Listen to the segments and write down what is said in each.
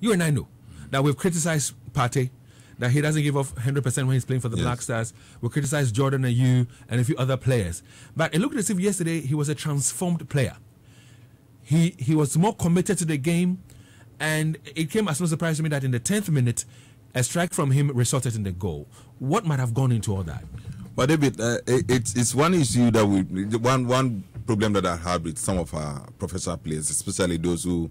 you and I know that we've criticized Partey, that he doesn't give off 100% when he's playing for the Black Stars. We criticized Jordan Ayew and a few other players. But it looked as if yesterday he was a transformed player. He was more committed to the game, and it came as no surprise to me that in the 10th minute, a strike from him resulted in the goal. What might have gone into all that? But David, it's one issue that one problem that I have with some of our professional players, especially those who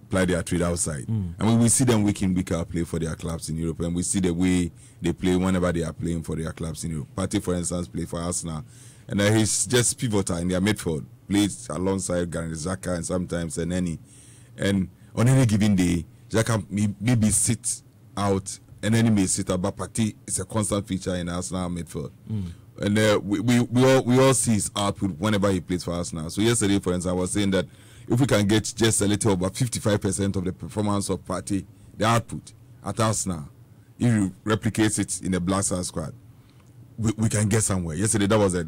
play their trade outside. I mean, we see them week in, week out play for their clubs in Europe, and we see the way they play whenever they are playing for their clubs in Europe. Partey, for instance, play for Arsenal, and he's just pivotal in their midfield, plays alongside Granit Xhaka and sometimes Neni. And on any given day, Xhaka maybe sit out and then he may sit out, but Partey is a constant feature in Arsenal midfield. And we all see his output whenever he plays for Arsenal. So yesterday, for instance, I was saying that if we can get just a little about 55% of the performance of Partey, the output at Arsenal, if you replicate it in the Black Stars squad, we can get somewhere. Yesterday, that was the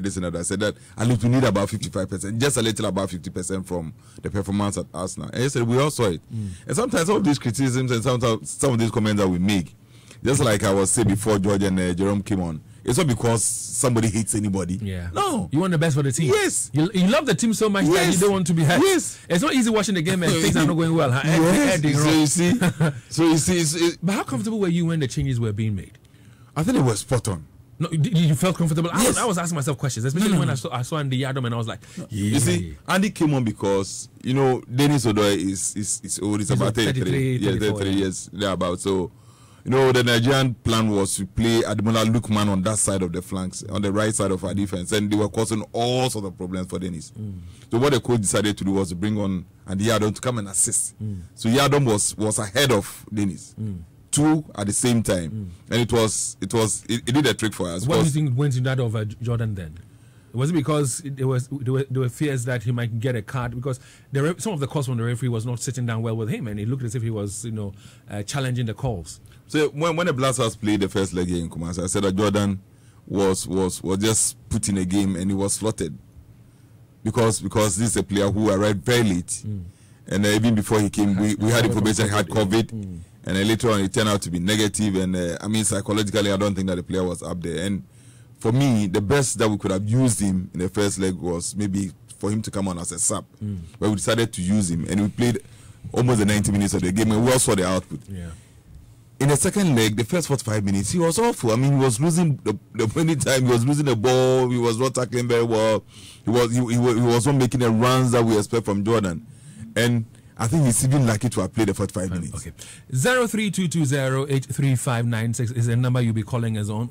listener that said that at least we need about 55%, just a little about 50% from the performance at Arsenal. And yesterday, we all saw it. And sometimes some of these criticisms and sometimes some of these comments that we make, just like I was saying before George and Jerome came on, it's not because somebody hates anybody. Yeah. No. You want the best for the team. Yes. You love the team so much that you don't want to be hurt. Yes. It's not easy watching the game and things are not going well. Huh? Yes. So you see. But how comfortable were you when the changes were being made? I think it was spot on. No, you felt comfortable? Yes. I was asking myself questions, especially when I saw Andy Adam, and I was like, You see, Andy came on because, Dennis Odoi is old. He's about 33 years thereabout. So, the Nigerian plan was to play Ademola Lookman on that side of the flanks, on the right side of our defense, and they were causing all sorts of problems for Dennis. So what the coach decided to do was to bring on Andy Adam to come and assist. So Yadom was ahead of Dennis. Two at the same time, and it did a trick for us. What do you think went in that over Jordan then? Was it because there were fears that he might get a card, because some of the calls from the referee was not sitting down well with him, and it looked as if he was challenging the calls. So when the Blasters played the first leg here in Kumasi, I said that Jordan was just put in a game and he was slotted because this is a player who arrived very late, and even before he came, we had information he had COVID. And then later on, it turned out to be negative. And psychologically, I don't think that the player was up there. And for me, the best that we could have used him in the first leg was maybe for him to come on as a sub. But we decided to use him, and we played almost the 90 minutes of the game, and we all saw the output. Yeah. In the second leg, the first 45 minutes, he was awful. I mean, he was losing the winning time. He was losing the ball. He was not tackling very well. He was not making the runs that we expect from Jordan. And I think he's even lucky to have played the 45 minutes. Okay. 0322083596 is the number you'll be calling us on.